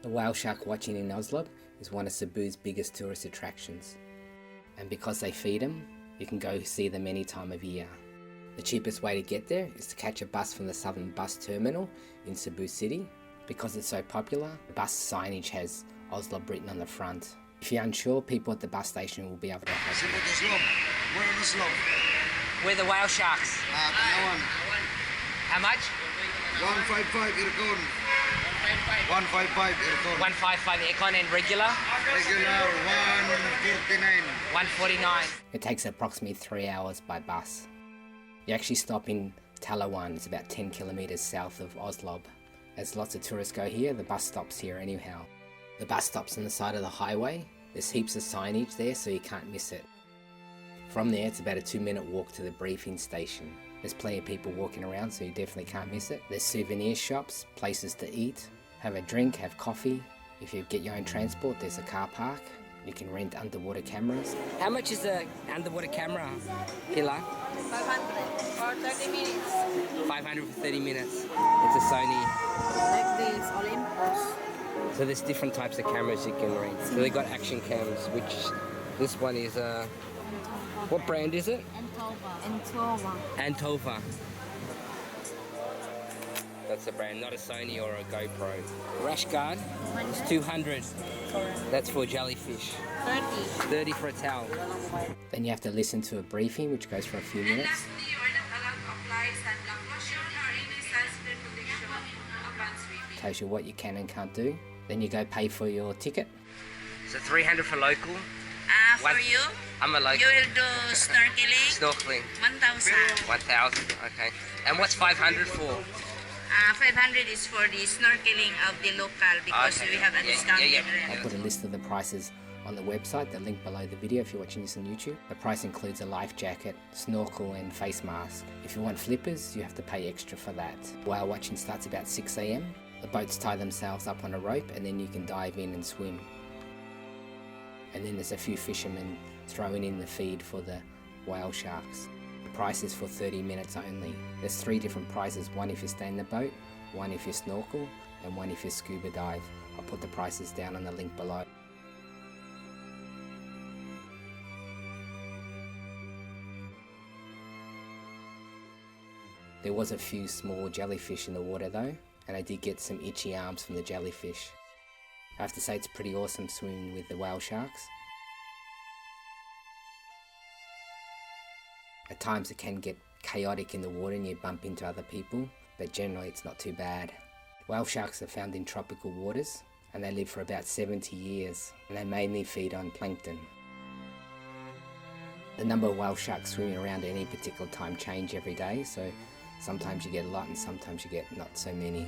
The whale shark watching in Oslob is one of Cebu's biggest tourist attractions. And because they feed them, you can go see them any time of year. The cheapest way to get there is to catch a bus from the Southern Bus Terminal in Cebu City. Because it's so popular, the bus signage has Oslob written on the front. If you're unsure, people at the bus station will be able to help you. Oslob. We're in Oslob. We're the whale sharks. How much? 155 aircon. 155 aircon. 155 aircon and regular? Regular 149. 149. It takes approximately 3 hours by bus. You actually stop in Talawan, it's about 10 kilometres south of Oslob. As lots of tourists go here, the bus stops here anyhow. The bus stops on the side of the highway. There's heaps of signage there so you can't miss it. From there it's about a 2-minute walk to the briefing station. There's plenty of people walking around so you definitely can't miss it. There's souvenir shops, places to eat, have a drink, have coffee. If you get your own transport, there's a car park. You can rent underwater cameras. How much is the underwater camera, Hila? 500 for 30 minutes. 500 for 30 minutes. It's a Sony. Like this, Olympus. So there's different types of cameras you can rent. So they got action cams, which this one is what brand is it? Antova. That's the brand, not a Sony or a GoPro. Rash guard is 200. That's for jellyfish. 30 for a towel. Then you have to listen to a briefing, which goes for a few minutes. Lastly, you are not allowed to apply sunblock lotion or any sunscreen protection upon swimming. Tells you what you can and can't do. Then you go pay for your ticket. So 300 for local. For you, I'm a local. you will do snorkeling. Snorkeling. 1,000. 1,000. Okay. And what's 500 for? 500 is for the snorkeling of the local because we have a discounted rate. I'll put a list of the prices on the website, the link below the video if you're watching this on YouTube. The price includes a life jacket, snorkel and face mask. If you want flippers, you have to pay extra for that. Whale watching starts about 6 AM. The boats tie themselves up on a rope and then you can dive in and swim. And then there's a few fishermen throwing in the feed for the whale sharks. The price is for 30 minutes only. There's 3 different prices, one if you stay in the boat, one if you snorkel, and one if you scuba dive. I'll put the prices down on the link below. There was a few small jellyfish in the water though, and I did get some itchy arms from the jellyfish. I have to say it's pretty awesome swimming with the whale sharks. At times it can get chaotic in the water and you bump into other people, but generally it's not too bad. Whale sharks are found in tropical waters and they live for about 70 years and they mainly feed on plankton. The number of whale sharks swimming around at any particular time change every day, so sometimes you get a lot and sometimes you get not so many.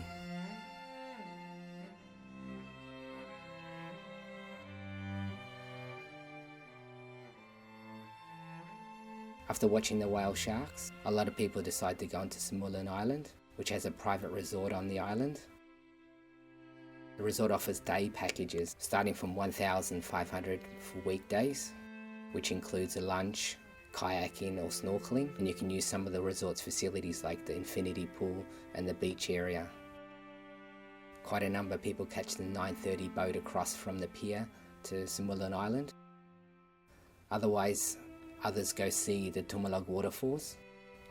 After watching the whale sharks, a lot of people decide to go into Tumalog Island, which has a private resort on the island. The resort offers day packages starting from 1,500 for weekdays, which includes a lunch, kayaking or snorkeling, and you can use some of the resort's facilities like the infinity pool and the beach area. Quite a number of people catch the 9:30 boat across from the pier to Tumalog Island. Others go see the Tumalog waterfalls.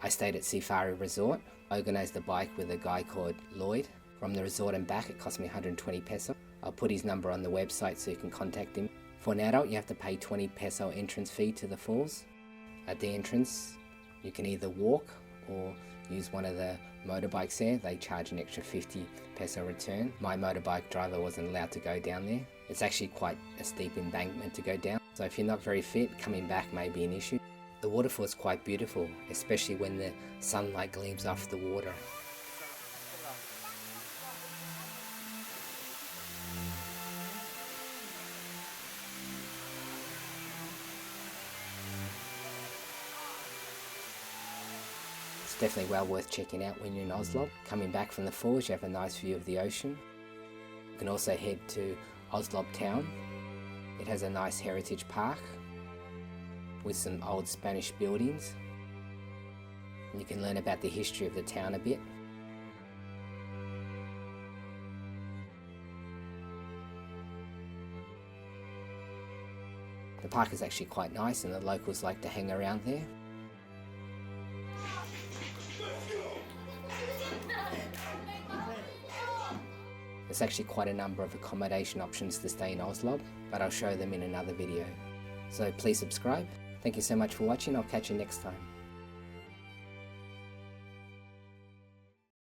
I stayed at Safari Resort. I organised the bike with a guy called Lloyd. From the resort and back it cost me 120 peso. I'll put his number on the website so you can contact him. For an adult you have to pay 20 peso entrance fee to the falls. At the entrance you can either walk or use one of the motorbikes there. They charge an extra 50 peso return. My motorbike driver wasn't allowed to go down there. It's actually quite a steep embankment to go down, so if you're not very fit, coming back may be an issue. The waterfall is quite beautiful, especially when the sunlight gleams off the water. It's definitely well worth checking out when you're in Oslob. Coming back from the falls, you have a nice view of the ocean. You can also head to Oslob town. It has a nice heritage park with some old Spanish buildings. And you can learn about the history of the town a bit. The park is actually quite nice and the locals like to hang around there. There's actually quite a number of accommodation options to stay in Oslob, but I'll show them in another video. So please subscribe. Thank you so much for watching. I'll catch you next time.